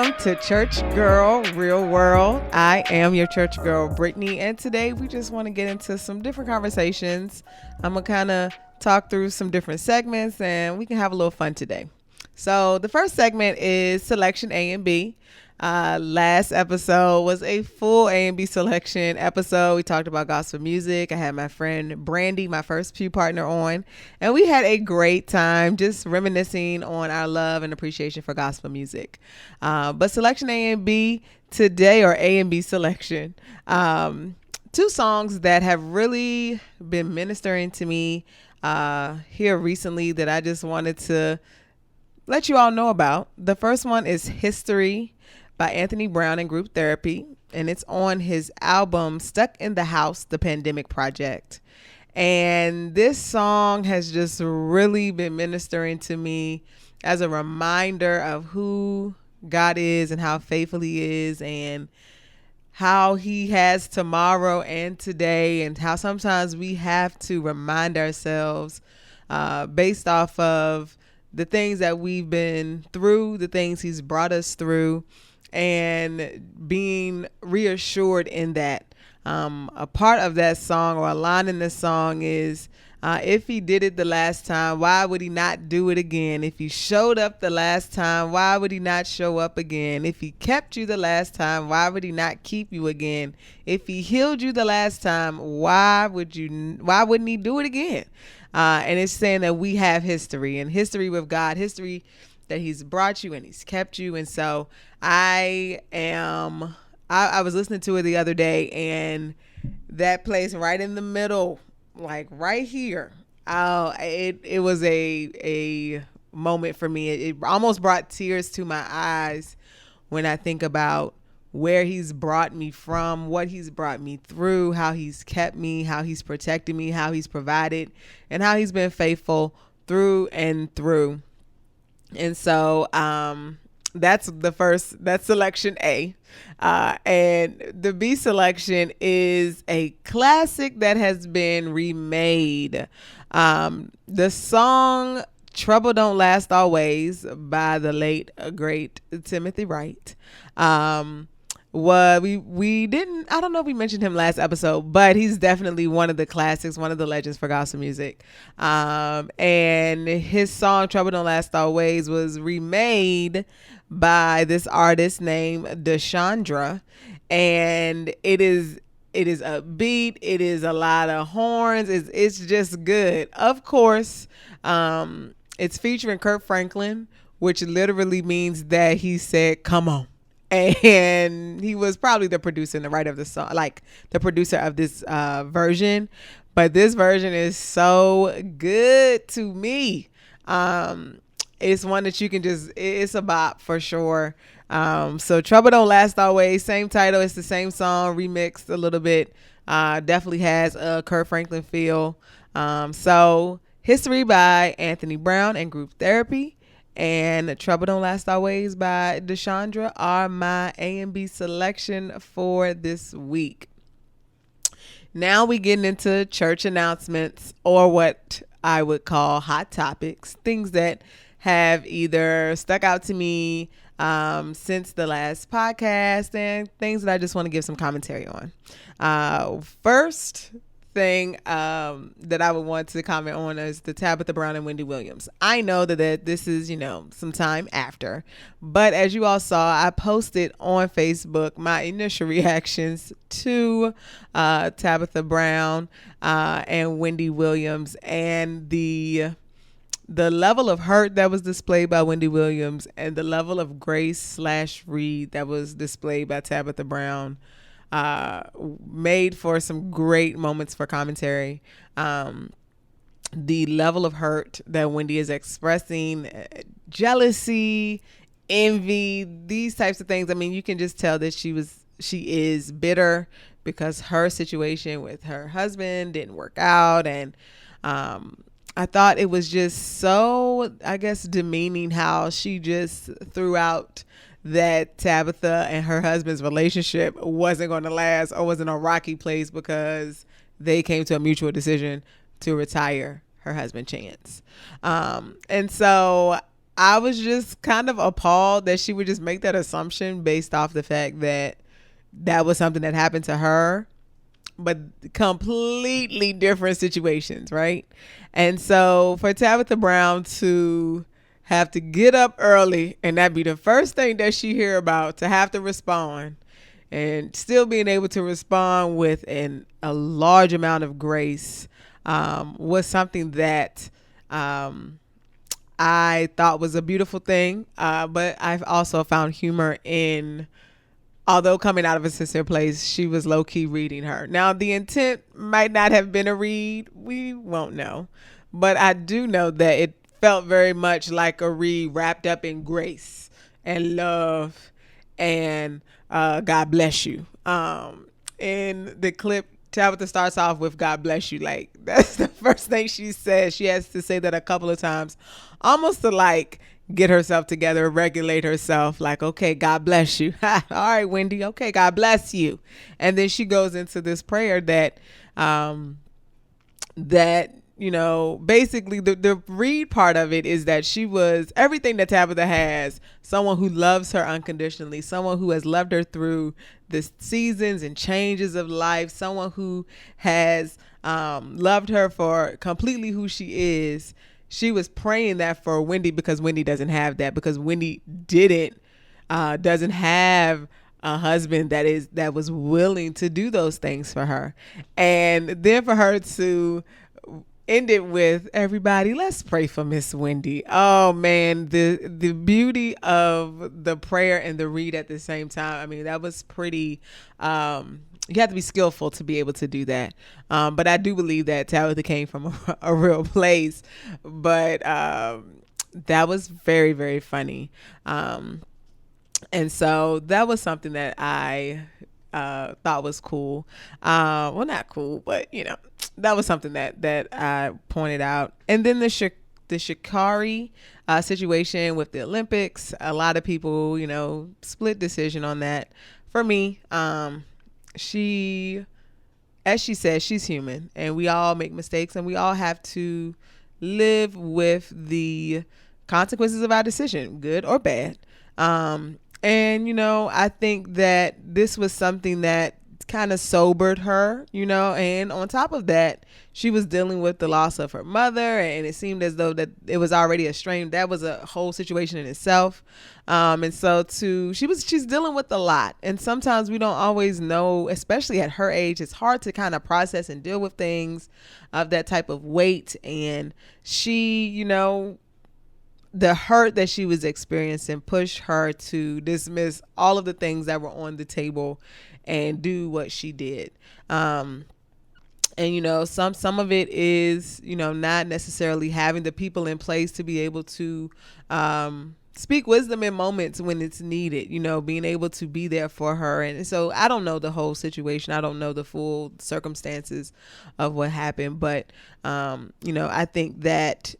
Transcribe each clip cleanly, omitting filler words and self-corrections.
Welcome to Church Girl Real World. I am your church girl, Brittany, and today we just want to get into some different conversations. I'm going to kind of talk through some different segments and we can have a little fun today. So the first segment is Selection A and B. Last episode was a full A and B selection episode. We talked about gospel music. I had my friend Brandy, my first pew partner, on, and we had a great time just reminiscing on our love and appreciation for gospel music. But Selection A and B today, or A and B selection, two songs that have really been ministering to me here recently that I just wanted to let you all know about. The first one is History by Anthony Brown and Group Therapy, and it's on his album Stuck in the House, The Pandemic Project. And this song has just really been ministering to me as a reminder of who God is and how faithful he is and how he has tomorrow and today, and how sometimes we have to remind ourselves based off of the things that we've been through, the things he's brought us through, and being reassured in that. A part of that song, or a line in the song, is if he did it the last time, why would he not do it again? If he showed up the last time, why would he not show up again? If he kept you the last time, why would he not keep you again? If he healed you the last time, why wouldn't he do it again? And it's saying that we have history, and history with God, history that he's brought you and he's kept you. And so I was listening to it the other day, and that place right in the middle, like right here, it was a moment for me. It almost brought tears to my eyes when I think about where he's brought me from, what he's brought me through, how he's kept me, how he's protected me, how he's provided, and how he's been faithful through and through. And so that's selection A. And the B selection is a classic that has been remade. The song Trouble Don't Last Always by the late great Timothy Wright. We didn't, I don't know if we mentioned him last episode, but he's definitely one of the classics, one of the legends for gospel music. And his song Trouble Don't Last Always was remade by this artist named Deshandra, and it is upbeat. It is a lot of horns. It's just good. Of course, it's featuring Kirk Franklin, which literally means that he said, "Come on." And he was probably the producer and the writer of the song, like the producer of this version. But this version is so good to me. It's one that you can it's a bop for sure. So Trouble Don't Last Always, same title. It's the same song, remixed a little bit. Definitely has a Kirk Franklin feel. So History by Anthony Brown and Group Therapy, and Trouble Don't Last Always by Deshandra are my A and B selection for this week. Now we getting into church announcements, or what I would call hot topics, things that have either stuck out to me since the last podcast, and things that I just want to give some commentary on. First thing that I would want to comment on is the Tabitha Brown and Wendy Williams. I know that this is, some time after, but as you all saw, I posted on Facebook my initial reactions to Tabitha Brown and Wendy Williams, and the level of hurt that was displayed by Wendy Williams and the level of grace/read that was displayed by Tabitha Brown made for some great moments for commentary. The level of hurt that Wendy is expressing, jealousy, envy, these types of things. I mean, you can just tell that she is bitter because her situation with her husband didn't work out. And I thought it was just so, I guess, demeaning how she just threw out that Tabitha and her husband's relationship wasn't going to last, or was in a rocky place because they came to a mutual decision to retire her husband Chance. And so I was just kind of appalled that she would just make that assumption based off the fact that that was something that happened to her, but completely different situations, right? And so for Tabitha Brown to have to get up early and that be the first thing that she hear about, to have to respond, and still being able to respond with a large amount of grace, was something that I thought was a beautiful thing. But I've also found humor in, although coming out of a sincere place, she was low-key reading her. Now, the intent might not have been a read. We won't know. But I do know that it felt very much like a read wrapped up in grace and love and God bless you. In the clip, Tabitha starts off with God bless you. Like, that's the first thing she says. She has to say that a couple of times, almost to like get herself together, regulate herself. Like, okay, God bless you. All right, Wendy. Okay, God bless you. And then she goes into this prayer that, basically the read part of it is that she was everything that Tabitha has: someone who loves her unconditionally, someone who has loved her through the seasons and changes of life, someone who has loved her for completely who she is. She was praying that for Wendy because Wendy doesn't have that, because Wendy doesn't have a husband that was willing to do those things for her. And then for her to end it with, everybody, let's pray for Miss Wendy. Oh man, the beauty of the prayer and the read at the same time. I mean, that was pretty, you have to be skillful to be able to do that. But I do believe that Tabitha came from a real place. But that was very, very funny. And so that was something that I thought was cool. Well, not cool, but that was something that I pointed out. And then the Sha'Carri situation with the Olympics, a lot of people, split decision on that. For me, as she said, she's human, and we all make mistakes, and we all have to live with the consequences of our decision, good or bad. And I think that this was something that kind of sobered her, and on top of that, she was dealing with the loss of her mother, and it seemed as though that it was already a strain. That was a whole situation in itself. And so she's dealing with a lot, and sometimes we don't always know, especially at her age, it's hard to kind of process and deal with things of that type of weight. And she, the hurt that she was experiencing pushed her to dismiss all of the things that were on the table and do what she did. And some of it is, not necessarily having the people in place to be able to speak wisdom in moments when it's needed, being able to be there for her. And so I don't know the whole situation. I don't know the full circumstances of what happened, but I think that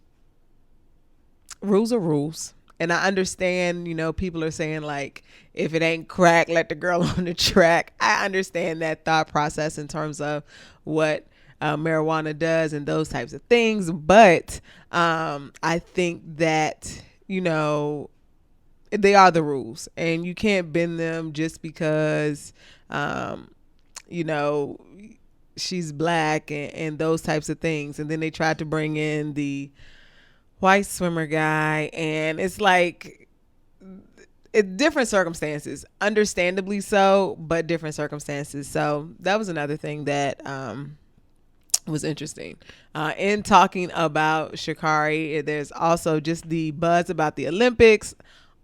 rules are rules. And I understand, people are saying, like, if it ain't crack, let the girl on the track. I understand that thought process in terms of what marijuana does and those types of things. But I think that, they are the rules, and you can't bend them just because, she's black and those types of things. And then they tried to bring in the white swimmer guy, and it's like different circumstances, understandably so, but different circumstances. So that was another thing that was interesting. In talking about Sha'Carri, there's also just the buzz about the Olympics.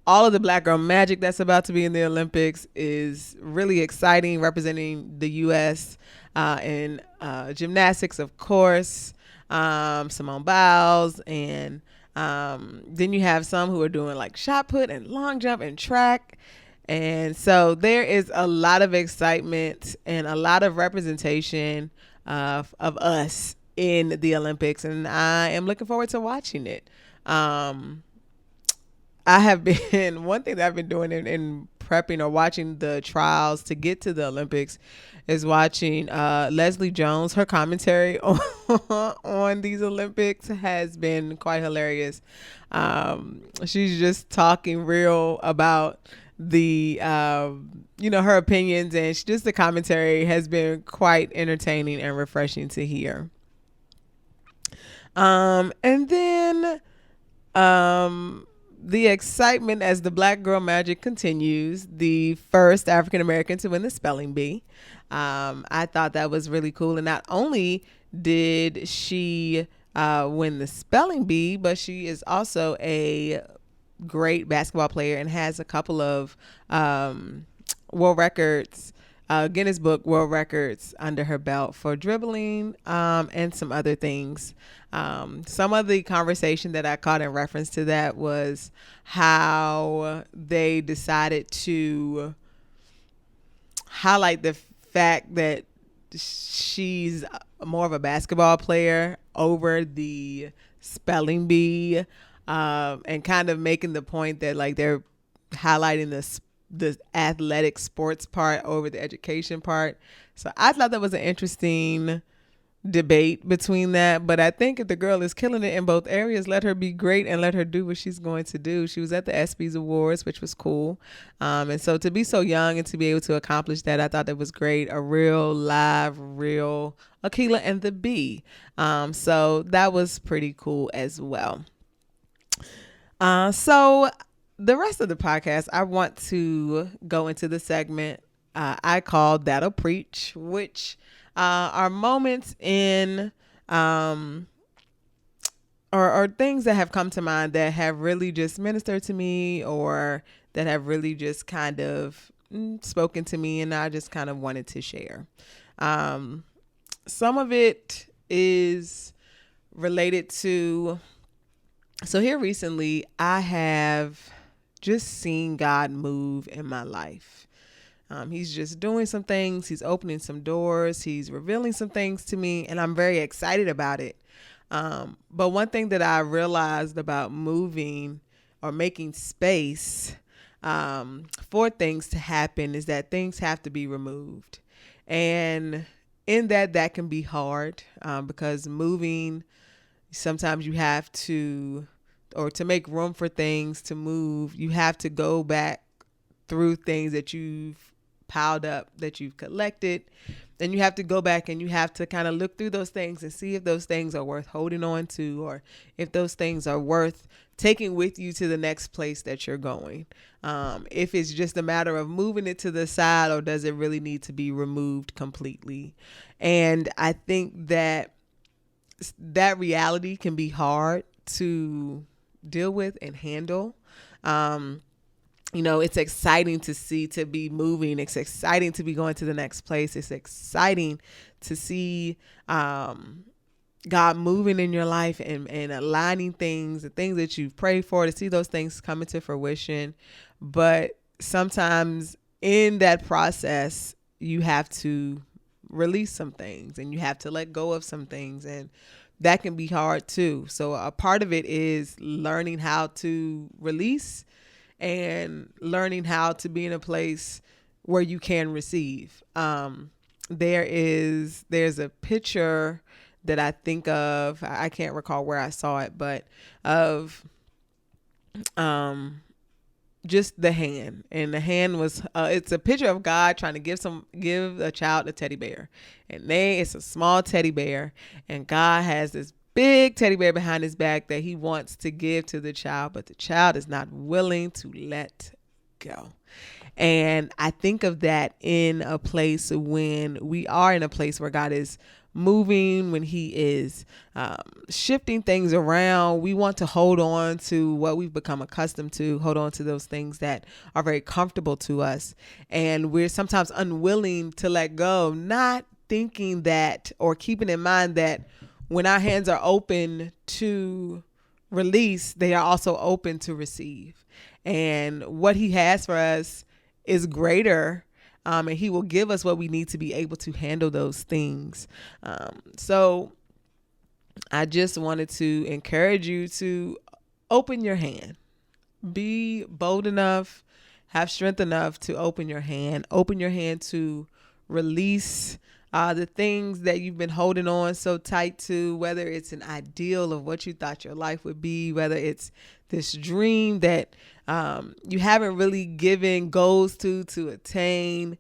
All of the black girl magic that's about to be in the Olympics is really exciting, representing the U.S. In gymnastics, of course. Simone Biles, and then you have some who are doing like shot put and long jump and track. And so there is a lot of excitement and a lot of representation of us in the Olympics, and I am looking forward to watching it. I have been, one thing that I've been doing in prepping or watching the trials to get to the Olympics is watching Leslie Jones. Her commentary on these Olympics has been quite hilarious. She's just talking real about the her opinions, and just the commentary has been quite entertaining and refreshing to hear. And then the excitement as the Black Girl Magic continues, the first African American to win the spelling bee. I thought that was really cool. And not only did she win the spelling bee, but she is also a great basketball player and has a couple of world records, Guinness Book World Records under her belt for dribbling and some other things. Some of the conversation that I caught in reference to that was how they decided to highlight the fact that she's more of a basketball player over the spelling bee, and kind of making the point that like they're highlighting the athletic sports part over the education part. So I thought that was an interesting debate between that. But I think if the girl is killing it in both areas, let her be great and let her do what she's going to do. She was at the ESPYs Awards, which was cool. And so to be so young and to be able to accomplish that, I thought that was great. A real live, real Akila and the Bee. So that was pretty cool as well. So the rest of the podcast, I want to go into the segment I call That'll Preach, which are moments in or things that have come to mind that have really just ministered to me, or that have really just kind of spoken to me, and I just kind of wanted to share. Some of it is related to, so here recently I have just seen God move in my life. He's just doing some things. He's opening some doors. He's revealing some things to me, and I'm very excited about it. But one thing that I realized about moving or making space for things to happen is that things have to be removed. And in that can be hard, because moving, sometimes you have to, or to make room for things to move, you have to go back through things that you've piled up, that you've collected, and you have to go back and you have to kind of look through those things and see if those things are worth holding on to, or if those things are worth taking with you to the next place that you're going. If it's just a matter of moving it to the side, or does it really need to be removed completely? And I think that reality can be hard to deal with and handle. It's exciting to be moving. It's exciting to be going to the next place. It's exciting to see God moving in your life and aligning things, the things that you've prayed for, to see those things come into fruition. But sometimes in that process, you have to release some things and you have to let go of some things, and that can be hard too. So a part of it is learning how to release and learning how to be in a place where you can receive. There's a picture that I think of, I can't recall where I saw it, but of just the hand. And the hand was it's a picture of God trying to give a child a teddy bear, and it's a small teddy bear, and God has this big teddy bear behind his back that he wants to give to the child, but the child is not willing to let go. And I think of that in a place when we are in a place where God is moving, when he is shifting things around. We want to hold on to what we've become accustomed to, hold on to those things that are very comfortable to us. And we're sometimes unwilling to let go, not thinking that, or keeping in mind that when our hands are open to release, they are also open to receive. And what he has for us is greater, and he will give us what we need to be able to handle those things. So I just wanted to encourage you to open your hand. Be bold enough, have strength enough to open your hand to release the things that you've been holding on so tight to, whether it's an ideal of what you thought your life would be, whether it's this dream that you haven't really given goals to attain.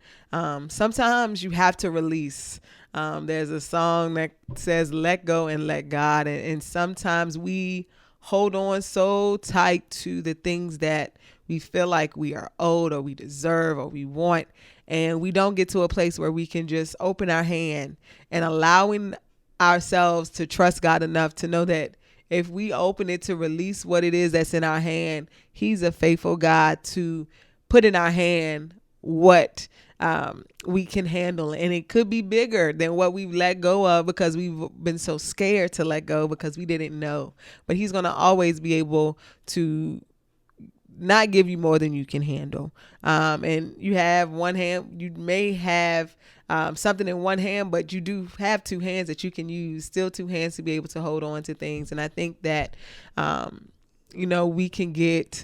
Sometimes you have to release. There's a song that says, let go and let God. And sometimes we hold on so tight to the things that we feel like we are owed or we deserve or we want. And we don't get to a place where we can just open our hand and allowing ourselves to trust God enough to know that if we open it to release what it is that's in our hand, He's a faithful God to put in our hand what we can handle. And it could be bigger than what we've let go of because we've been so scared to let go because we didn't know. But He's going to always be able to not give you more than you can handle. And you have one hand, you may have something in one hand, but you do have two hands that you can use, still two hands to be able to hold on to things. And I think that, we can get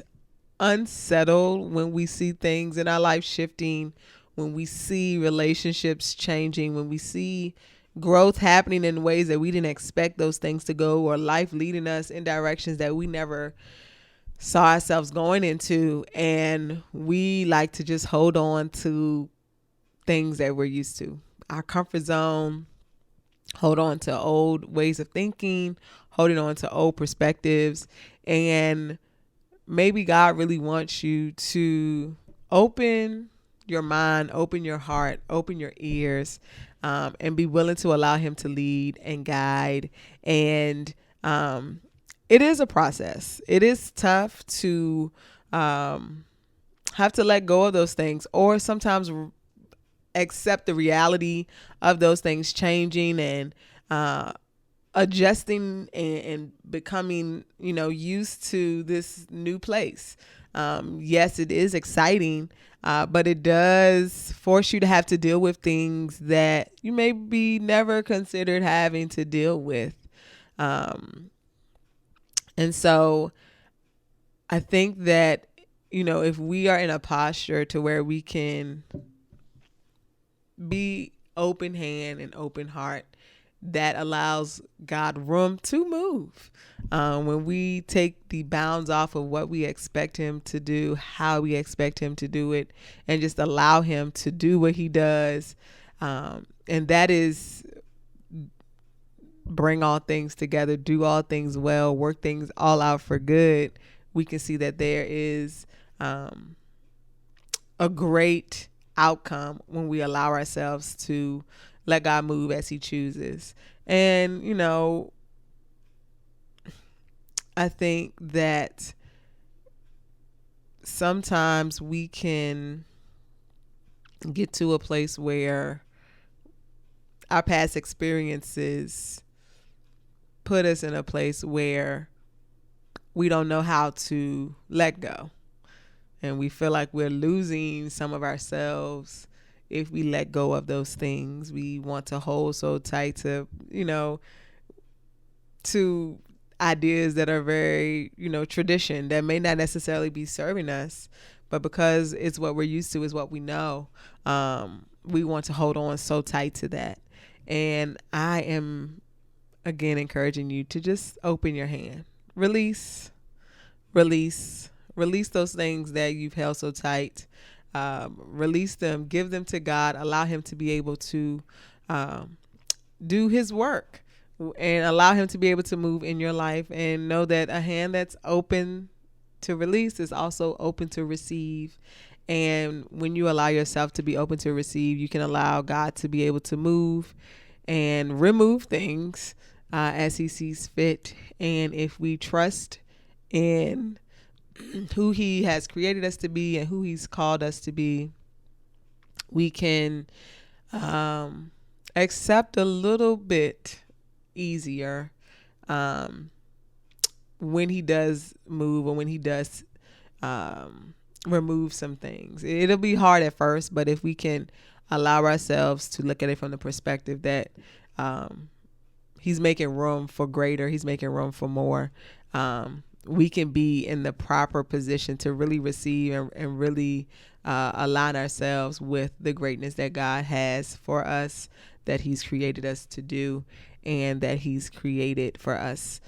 unsettled when we see things in our life shifting, when we see relationships changing, when we see growth happening in ways that we didn't expect those things to go, or life leading us in directions that we never saw ourselves going into. And we like to just hold on to things that we're used to, our comfort zone, hold on to old ways of thinking, holding on to old perspectives. And maybe God really wants you to open your mind, open your heart, open your ears, and be willing to allow Him to lead and guide. And it is a process. It is tough to have to let go of those things, or sometimes accept the reality of those things changing and adjusting and becoming, used to this new place. Yes, it is exciting, but it does force you to have to deal with things that you maybe never considered having to deal with. And so I think that, if we are in a posture to where we can be open hand and open heart, that allows God room to move. When we take the bounds off of what we expect Him to do, how we expect Him to do it, and just allow Him to do what He does. And that is bring all things together, do all things well, work things all out for good. We can see that there is a great outcome when we allow ourselves to let God move as He chooses. And, I think that sometimes we can get to a place where our past experiences put us in a place where we don't know how to let go. And we feel like we're losing some of ourselves if we let go of those things. We want to hold so tight to, to ideas that are very, tradition that may not necessarily be serving us, but because it's what we're used to, is what we know. We want to hold on so tight to that. And I am, again, encouraging you to just open your hand, release those things that you've held so tight. Release them, give them to God, allow Him to be able to do His work, and allow Him to be able to move in your life. And know that a hand that's open to release is also open to receive. And when you allow yourself to be open to receive, you can allow God to be able to move and remove things as He sees fit. And if we trust in who He has created us to be and who He's called us to be, we can accept a little bit easier when He does move, or when He does remove some things. It'll be hard at first, but if we can allow ourselves to look at it from the perspective that He's making room for greater, He's making room for more, we can be in the proper position to really receive and really align ourselves with the greatness that God has for us, that he's created us to do, and that he's created for us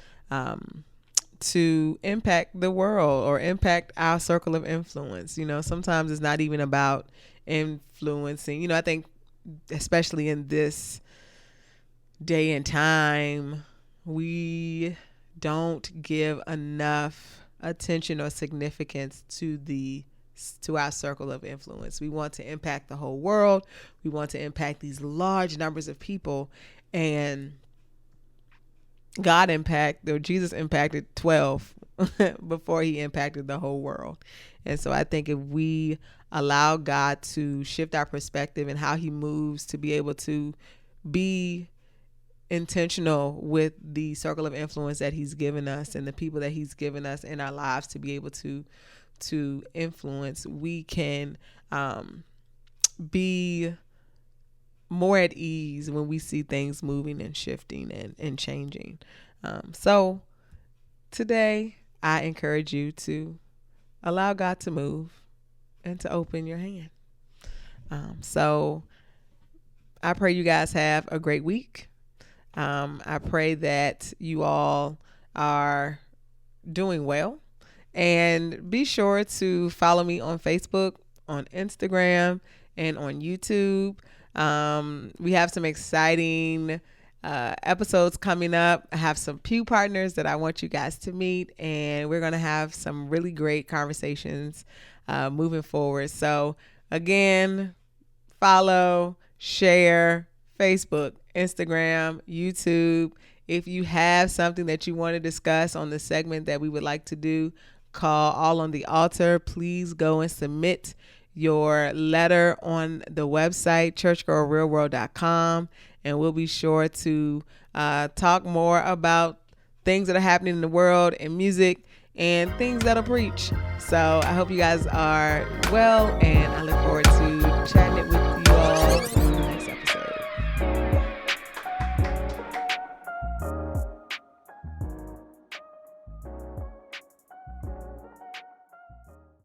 to impact the world or impact our circle of influence. Sometimes it's not even about influencing. I think especially in this day and time, we don't give enough attention or significance to our circle of influence. We want to impact the whole world. We want to impact these large numbers of people, and Jesus impacted 12 before he impacted the whole world. And so I think if we allow God to shift our perspective and how he moves, to be able to be intentional with the circle of influence that he's given us and the people that he's given us in our lives to be able to influence, we can be more at ease when we see things moving and shifting and changing. So today I encourage you to allow God to move and to open your hand. So I pray you guys have a great week. I pray that you all are doing well, and be sure to follow me on Facebook, on Instagram, and on YouTube. We have some exciting episodes coming up. I have some pew partners that I want you guys to meet, and we're going to have some really great conversations moving forward. So again, follow, share, Facebook, Instagram, YouTube. If you have something that you want to discuss on the segment that we would like to do, call All on the Altar. Please go and submit your letter on the website, churchgirlrealworld.com, and we'll be sure to talk more about things that are happening in the world and music and things that'll preach. So I hope you guys are well, and I look forward to chatting it with you